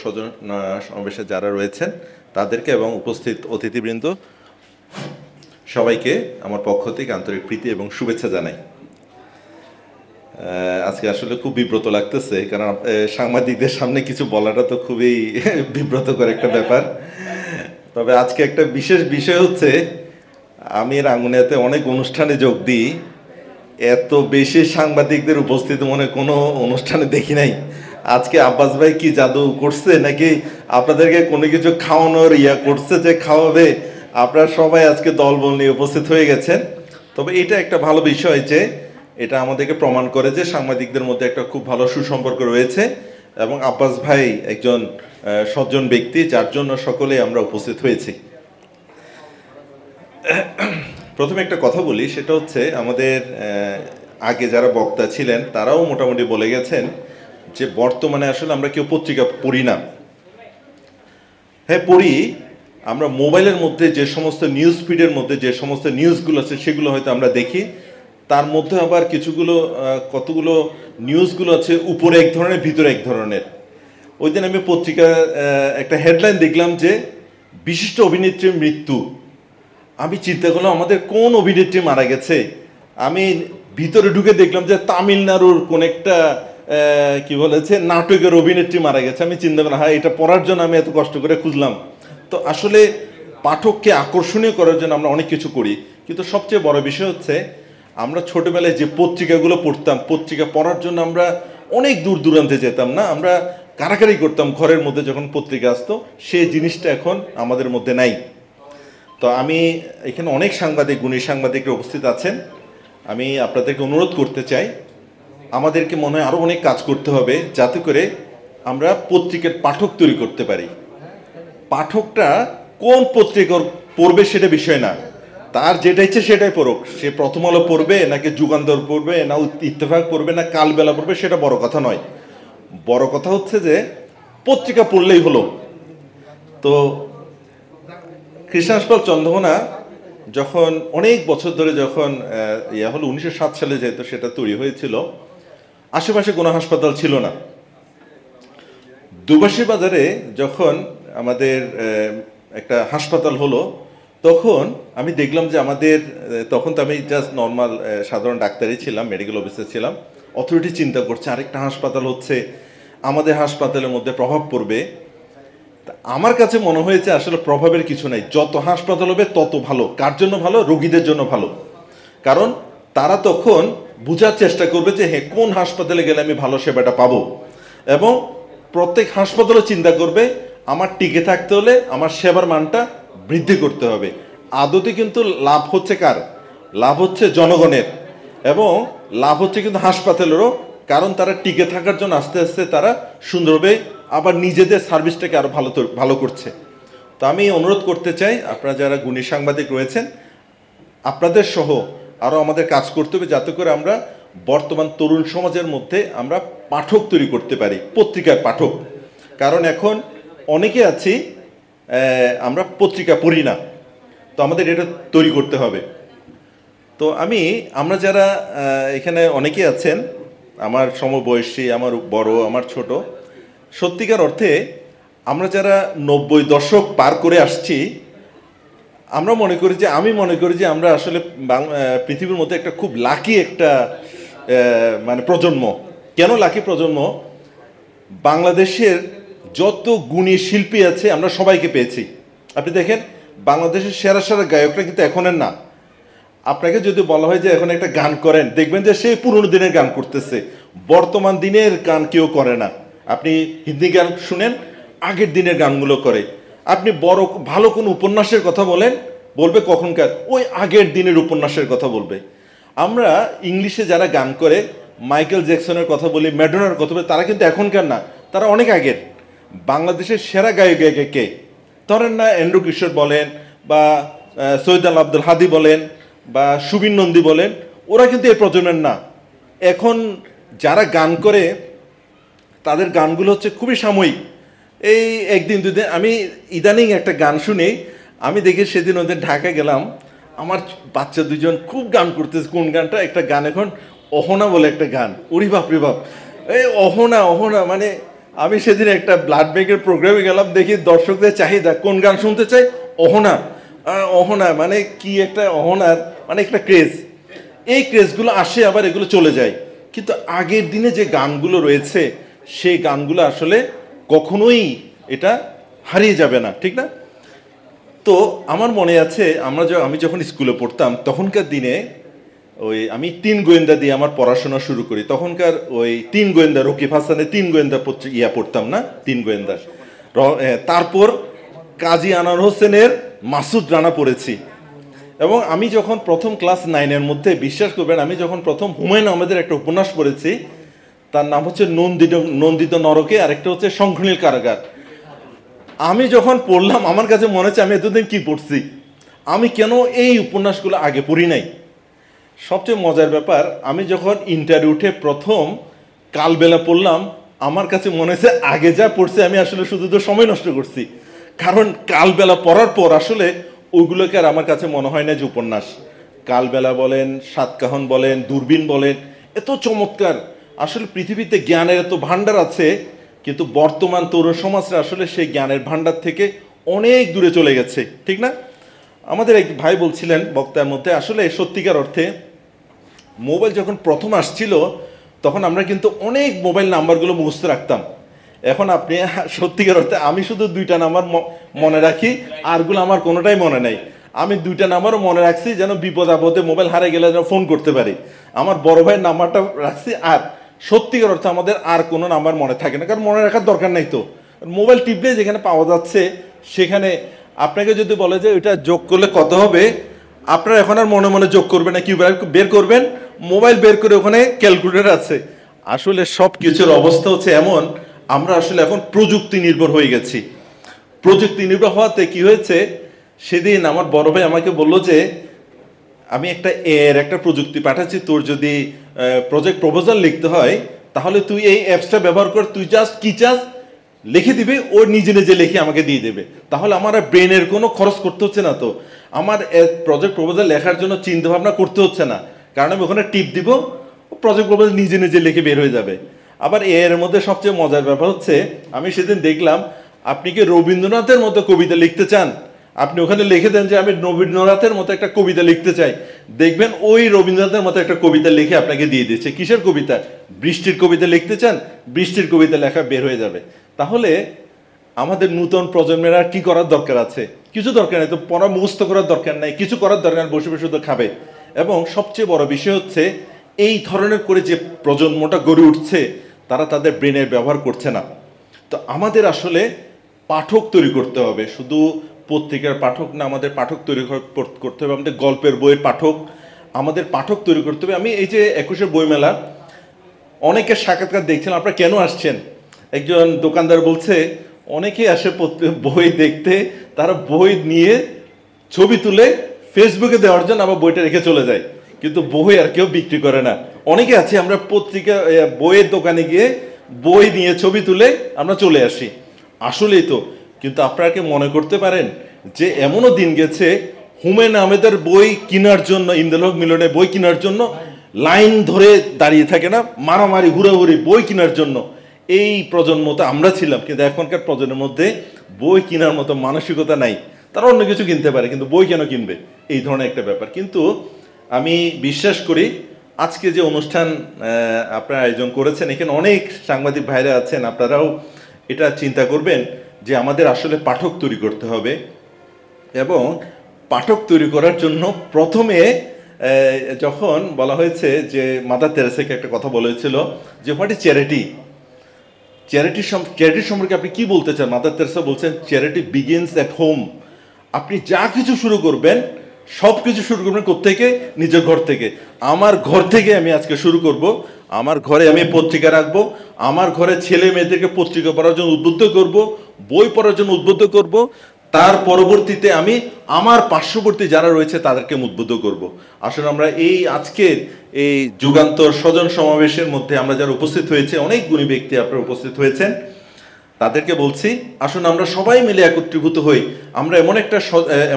স্বজন সমাবেশে যারা রয়েছেন তাদেরকে এবং উপস্থিত অতিথিবৃন্দ সবাইকে আমার পক্ষ থেকে আন্তরিক প্রীতি এবং শুভেচ্ছা জানাই। আজকে আসলে খুব বিব্রত লাগতেছে, কারণ সাংবাদিকদের সামনে কিছু বলাটা তো খুবই বিব্রতকর একটা ব্যাপার। তবে আজকে একটা বিশেষ বিষয় হচ্ছে, আমি রাঙ্গুনিয়াতে অনেক অনুষ্ঠানে যোগ দিই, এত বেশি সাংবাদিকদের উপস্থিতি মনে কোনো অনুষ্ঠানে দেখি নাই। আজকে আব্বাস ভাই কি জাদু করছে নাকি আপনাদেরকে কোনো কিছু খাওয়ানোর করছে যে খাওয়াবে, আপনারা সবাই আজকে দলবল নিয়ে উপস্থিত হয়ে গেছেন। তবে এটা একটা ভালো বিষয় যে এটা আমাদেরকে প্রমাণ করে যে সাংবাদিকদের মধ্যে একটা খুব ভালো সুসম্পর্ক রয়েছে এবং আব্বাস ভাই একজন সজ্জন ব্যক্তি, যার জন্য সকলেই আমরা উপস্থিত হয়েছি। প্রথমে একটা কথা বলি, সেটা হচ্ছে আমাদের আগে যারা বক্তা ছিলেন তারাও মোটামুটি বলে গেছেন যে বর্তমানে আসলে আমরা কেউ পত্রিকা পড়ি না। হ্যাঁ পড়ি, আমরা মোবাইলের মধ্যে যে সমস্ত নিউজ ফিডের মধ্যে যে সমস্ত নিউজগুলো আছে সেগুলো হয়তো আমরা দেখি। তার মধ্যে আবার কতগুলো নিউজগুলো আছে উপরে এক ধরনের ভিতরে এক ধরনের। ওই দিন আমি পত্রিকা একটা হেডলাইন দেখলাম যে বিশিষ্ট অভিনেত্রীর মৃত্যু। আমি চিন্তা করলাম আমাদের কোন অভিনেত্রী মারা গেছে। আমি ভিতরে ঢুকে দেখলাম যে তামিলনাড়ুর কোন একটা কি বলেছে নাটকের অভিনেত্রী মারা গেছে। আমি চিন্তা করলাম হ্যাঁ, এটা পড়ার জন্য আমি এত কষ্ট করে খুঁজলাম। তো আসলে পাঠককে আকর্ষণীয় করার জন্য আমরা অনেক কিছু করি, কিন্তু সবচেয়ে বড় বিষয় হচ্ছে আমরা ছোটবেলায় যে পত্রিকাগুলো পড়তাম, পত্রিকা পড়ার জন্য আমরা অনেক দূর দূরান্তে যেতাম না, আমরা কারাকারি করতাম ঘরের মধ্যে যখন পত্রিকা আসতো। সেই জিনিসটা এখন আমাদের মধ্যে নাই। তো আমি এখানে অনেক সাংবাদিক, গুণী সাংবাদিকরা উপস্থিত আছেন। আমি আপনাদেরকে অনুরোধ করতে চাই, আমাদেরকে মনে হয় আরও অনেক কাজ করতে হবে যাতে করে আমরা পত্রিকার পাঠক তৈরি করতে পারি। পাঠকটা কোন পত্রিকা পড়বে সেটা বিষয় না, তার যেটা ইচ্ছে সেটাই পড়ুক। সে প্রথম আলো পড়বে নাকি যুগান্তর পড়বে না ইত্তেফাক পড়বে না কালবেলা পড়বে, সেটা বড় কথা নয়। বড় কথা হচ্ছে যে পত্রিকা পড়লেই হলো। তো কৃষ্ণাসপাল চন্দ্রকোনা যখন অনেক বছর ধরে যখন হলো 1907 সালে যেহেতু সেটা তৈরি হয়েছিল, আশেপাশে কোনো হাসপাতাল ছিল না। দুবাসী বাজারে যখন আমাদের একটা হাসপাতাল হলো, তখন আমি দেখলাম যে আমাদের তখন তো আমি জাস্ট নর্মাল সাধারণ ডাক্তারই ছিলাম, মেডিকেল অফিসার ছিলাম। অথরিটি চিন্তা করছে আরেকটা হাসপাতাল হচ্ছে, আমাদের হাসপাতালের মধ্যে প্রভাব পড়বে। আমার কাছে মনে হয়েছে আসলে প্রভাবের কিছু নাই, যত হাসপাতাল হবে তত ভালো। কার জন্য ভালো? রোগীদের জন্য ভালো। কারণ তারা তখন বোঝার চেষ্টা করবে যে হ্যাঁ, কোন হাসপাতালে গেলে আমি ভালো সেবাটা পাবো, এবং প্রত্যেক হাসপাতালও চিন্তা করবে আমার টিকে থাকতে হলে আমার সেবার মানটা বৃদ্ধি করতে হবে। আদতে কিন্তু লাভ হচ্ছে কার? লাভ হচ্ছে জনগণের, এবং লাভ হচ্ছে কিন্তু হাসপাতালেরও, কারণ তারা টিকে থাকার জন্য আস্তে আস্তে তারা সুন্দরভাবে আবার নিজেদের সার্ভিসটাকে আরও ভালো করছে। তো আমি অনুরোধ করতে চাই, আপনারা যারা গুণী সাংবাদিক রয়েছেন আপনাদের সহ আরও আমাদের কাজ করতে হবে যাতে করে আমরা বর্তমান তরুণ সমাজের মধ্যে আমরা পাঠক তৈরি করতে পারি, পত্রিকার পাঠক। কারণ এখন অনেকে আছি আমরা পত্রিকা পড়ি না, তো আমাদের এটা তৈরি করতে হবে। তো আমরা যারা এখানে অনেকে আছেন, আমার সমবয়সী, আমার বড়, আমার ছোট, সত্যিকার অর্থে আমরা যারা 90 দশক পার করে আসছি, আমি মনে করি যে আমরা আসলে পৃথিবীর মধ্যে একটা খুব লাকি একটা মানে প্রজন্ম। কেন লাকি প্রজন্ম? বাংলাদেশের যত গুণী শিল্পী আছে আমরা সবাইকে পেয়েছি। আপনি দেখেন বাংলাদেশের সেরা সেরা গায়করা কিন্তু এখনের না। আপনাকে যদি বলা হয় যে এখন একটা গান করেন, দেখবেন যে সেই পুরনো দিনের গান করতেছে, বর্তমান দিনের গান কেউ করে না। আপনি হিন্দি গান শুনেন, আগের দিনের গানগুলো করে। আপনি বড় ভালো কোন উপন্যাসের কথা বলবে কখনকার, ওই আগের দিনের উপন্যাসের কথা বলবে। আমরা ইংলিশে যারা গান করে, মাইকেল জ্যাকসনের কথা বলি, ম্যাডোনার কথা বলি, তারা কিন্তু এখনকার না, তারা অনেক আগের। বাংলাদেশের সেরা গায়ক কে? ধরেন না, এন্ড্রু কিশোর বলেন, বা সৈয়দ আব্দুল হাদি বলেন, বা সুবীর নন্দী বলেন, ওরা কিন্তু এই প্রজন্মের না। এখন যারা গান করে তাদের গানগুলো হচ্ছে খুবই সাময়িক, এই একদিন দুদিন। আমি ইদানিং একটা গান শুনি, আমি দেখি সেদিন ওদের ঢাকা গেলাম, আমার বাচ্চা দুজন খুব গান করতেছে। কোন গানটা? একটা গান এখন অহনা বলে একটা গান, ওরি বাপ রে বাপ, এই অহনা অহনা, মানে আমি সেদিন একটা ব্লাড ব্যাংকের প্রোগ্রামে গেলাম, দেখি দর্শকদের চাহিদা কোন গান শুনতে চাই, অহনা। অহনা মানে কি একটা, অহনার মানে একটা ক্রেজ। এই ক্রেজগুলো আসে আবার এগুলো চলে যায়, কিন্তু আগের দিনে যে গানগুলো রয়েছে সেই গানগুলো আসলে কখনোই এটা হারিয়ে যাবে না, ঠিক না? তো আমার মনে আছে আমি যখন স্কুলে পড়তাম তখনকার দিনে ওই আমি তিন গোয়েন্দা দিয়ে আমার পড়াশোনা শুরু করি। তখনকার ওই তিন গোয়েন্দা, রকিব হাসানের তিন গোয়েন্দা পড়তাম না, তিন গোয়েন্দা। তারপর কাজী আনোয়ার হোসেনের মাসুদ রানা পড়েছি। এবং আমি যখন প্রথম ক্লাস 9-এর মধ্যে, বিশ্বাস করবেন, আমি যখন প্রথম হুমায়ুন আহমেদের একটা উপন্যাস পড়েছি, তার নাম হচ্ছে নন্দিত নরকে, আরেকটা হচ্ছে শঙ্খনীল কারাগার। আমি যখন পড়লাম আমার কাছে মনে হচ্ছে আমি এতদিন কি পড়ছি, আমি কেন এই উপন্যাসগুলো আগে পড়ি নাই। সবচেয়ে মজার ব্যাপার, আমি যখন ইন্টারে উঠে প্রথম কালবেলা পড়লাম, আমার কাছে মনে হচ্ছে আগে যা পড়ছি আমি আসলে শুধু তো সময় নষ্ট করছি। কারণ কালবেলা পড়ার পর আসলে ওইগুলোকে আর আমার কাছে মনে হয় না যে উপন্যাস। কালবেলা বলেন, সাতকাহন বলেন, দূরবীন বলেন, এত চমৎকার। আসলে পৃথিবীতে জ্ঞানের এত ভাণ্ডার আছে, কিন্তু বর্তমান তরুণ সমাজরা আসলে সেই জ্ঞানের ভাণ্ডার থেকে অনেক দূরে চলে গেছে, ঠিক না? আমাদের এক ভাই বলছিলেন বক্তার মধ্যে, আসলে সত্যিকার অর্থে মোবাইল যখন প্রথম আসছিল তখন আমরা কিন্তু অনেক মোবাইল নাম্বারগুলো মুখস্থ রাখতাম। এখন আপনি সত্যিকার অর্থে আমি শুধু 2টা নাম্বার মনে রাখি, আরগুলো আমার কোনোটাই মনে নাই। আমি 2টা নাম্বারও মনে রাখছি যেন বিপদ আপদে মোবাইল হারিয়ে গেলে যেন ফোন করতে পারি। আমার বড় ভাইয়ের নাম্বারটা রাখছি। আর সত্যিকার অর্থে আমাদের আর কোনো নাম্বার মনে থাকে না, কারণ মনে রাখার দরকার নাই। তো মোবাইল টিপলে যেখানে পাওয়া যাচ্ছে সেখানে আপনাকে যদি বলে যে ওইটা যোগ করলে কত হবে, আপনারা এখন আর মনে মনে যোগ করবেন না, কি বের করবেন, মোবাইল বের করে ওখানে ক্যালকুলেটর আছে। আসলে সব কিছুর অবস্থা হচ্ছে এমন, আমরা আসলে এখন প্রযুক্তি নির্ভর হয়ে গেছি। প্রযুক্তি নির্ভর হওয়াতে কি হয়েছে, সেদিন আমার বড় ভাই আমাকে বললো যে আমি একটা প্রযুক্তি পাঠাচ্ছি, তোর যদি প্রজেক্ট প্রপোজাল লিখতে হয় তাহলে তুই এই অ্যাপসটা ব্যবহার কর, তুই জাস্ট কি চাস লিখে দিবে, ও নিজে নিজে লিখে আমাকে দিয়ে দেবে। তাহলে আমার ব্রেনের কোনো খরচ করতে হচ্ছে না, তো আমার প্রজেক্ট প্রপোজাল লেখার জন্য চিন্তা ভাবনা করতে হচ্ছে না, কারণ আমি ওখানে টিপ দিব, প্রজেক্ট প্রপোজাল নিজে নিজে লিখে বের হয়ে যাবে। আবার এর মধ্যে সবচেয়ে মজার ব্যাপার হচ্ছে, আমি সেদিন দেখলাম আপনি কি রবীন্দ্রনাথের মতো কবিতা লিখতে চান, আপনি ওখানে লিখে দেন যে আমি রবীন্দ্রনাথের মতো একটা কবিতা লিখতে চাই, দেখবেন ওই রবীন্দ্রনাথের মতো একটা কবিতা লিখে আপনাকে দিয়ে দিচ্ছে। কিসের কবিতা? বৃষ্টির কবিতা লিখতে চান, বৃষ্টির কবিতা লেখা বের হয়ে যাবে। তাহলে আমাদের নূতন প্রজন্মের আর কি করার দরকার আছে? কিছু দরকার নেই, তো পড়া মুখস্থ করার দরকার নাই, কিছু করার দরকার, বসে বসে তো খাবে। এবং সবচেয়ে বড় বিষয় হচ্ছে এই ধরনের করে যে প্রজন্মটা গড়ে উঠছে তারা তাদের ব্রেনের ব্যবহার করছে না। তো আমাদের আসলে পাঠক তৈরি করতে হবে, শুধু পত্রিকার পাঠক না, আমাদের পাঠক তৈরি করতে হবে, আমাদের গল্পের বইয়ের পাঠক, আমাদের পাঠক তৈরি করতে হবে। আমি এই যে 21শে বইমেলা অনেকের সাক্ষাৎকার দেখছিলাম, আপনারা কেন আসছেন? একজন দোকানদার বলছে অনেকেই আসে বই দেখতে, তারা বই নিয়ে ছবি তুলে ফেসবুকে দেওয়ার জন্য আবার বইটা রেখে চলে যায়, কিন্তু বই আর কেউ বিক্রি করে না। অনেকে আছে আমরা পত্রিকা বইয়ের দোকানে গিয়ে বই নিয়ে ছবি তুলে আমরা চলে আসি, আসলেই তো। কিন্তু আপনারা কি মনে করতে পারেন যে এমনও দিন গেছে হুমায়ুন আহমেদের বই কেনার জন্য, ইমদাদুল হক মিলনের বই কেনার জন্য লাইন ধরে দাঁড়িয়ে থাকে না, মারামারি হুড়াহুড়ি বই কেনার জন্য। এই প্রজন্ম তো আমরা ছিলাম, কিন্তু এখনকার প্রজন্মের মধ্যে বই কেনার মতো মানসিকতা নাই। তারা অন্য কিছু কিনতে পারে, কিন্তু বই কেন কিনবে, এই ধরনের একটা ব্যাপার। কিন্তু আমি বিশ্বাস করি আজকে যে অনুষ্ঠান আপনারা আয়োজন করেছেন, এখানে অনেক সাংবাদিক ভাইরা আছেন, আপনারাও এটা চিন্তা করবেন যে আমাদের আসলে পাঠক তৈরি করতে হবে। এবং পাঠক তৈরি করার জন্য প্রথমে যখন বলা হয়েছে যে মাদার তেরেসাকে একটা কথা বলা হয়েছিল যে হোয়াট ইজ চ্যারিটি, চ্যারিটি সম্পর্কে আপনি কি বলতে চান? মাদার তেরেসা বলছেন চ্যারিটি বিগিনস অ্যাট হোম। আপনি যা কিছু শুরু করবেন সব কিছু শুরু করবেন কোত্থেকে? নিজের ঘর থেকে। আমার ঘর থেকে আমি আজকে শুরু করব, আমার ঘরে আমি পত্রিকা রাখবো, আমার ঘরে ছেলে মেয়েদেরকে পত্রিকা পড়ার জন্য উদ্বুদ্ধ করব, বই পড়ার জন্য উদ্বুদ্ধ করব, তার পরবর্তীতে আমি আমার পার্শ্ববর্তী যারা রয়েছে তাদেরকে উদ্বুদ্ধ করব। আসলে আমরা এই আজকের এই যুগান্তর স্বজন সমাবেশের মধ্যে আমরা যারা উপস্থিত হয়েছে, অনেক গুণী ব্যক্তি আপনারা উপস্থিত হয়েছেন, তাদেরকে বলছি আসুন আমরা সবাই মিলে একত্রীভূত হই, আমরা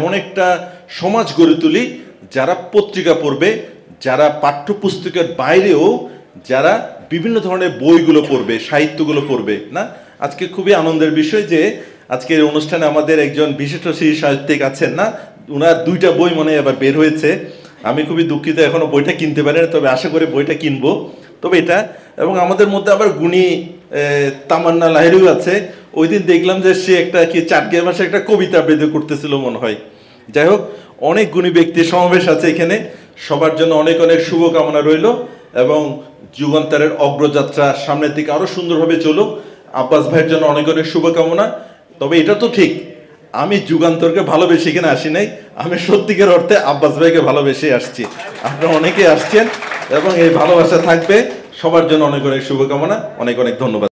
এমন একটা সমাজ গড়ে তুলি যারা পত্রিকা পড়বে, যারা পাঠ্যপুস্তকের বাইরেও যারা বিভিন্ন ধরনের বইগুলো পড়বে, সাহিত্যগুলো পড়বে, না আজকে খুবই আনন্দের বিষয় যে আজকের অনুষ্ঠানে আমাদের একজন বিশিষ্ট শ্রী সাহিত্যিক আছেন না, উনার 2টা বই মনে হয় এবার বের হয়েছে। আমি খুবই দুঃখিত এখনো বইটা কিনতে পারি না, তবে আশা করি বইটা কিনবো। তবে এটা এবং আমাদের মধ্যে আবার গুণী তামান্না লাহিড়ু আছে। ওই দিন দেখলাম যে সে একটা কি চাটকিয়া ভাষায় একটা কবিতা আবৃত্তি করতেছিল মনে হয়। যাই হোক, অনেক গুণী ব্যক্তির সমাবেশ আছে এখানে, সবার জন্য অনেক অনেক শুভকামনা রইল এবং যুগান্তরের অগ্রযাত্রা সামনের দিকে আরো সুন্দরভাবে চলুক। আব্বাস ভাইয়ের জন্য অনেক অনেক শুভকামনা। তবে এটা তো ঠিক, আমি যুগান্তরকে ভালোবেসে এখানে আসি নাই, আমি সত্যিকার অর্থে আব্বাস ভাইকে ভালোবেসে আসছি। আপনারা অনেকে আসছেন এবং এই ভালোবাসা থাকবে। সবার জন্য অনেক অনেক শুভকামনা, অনেক অনেক ধন্যবাদ।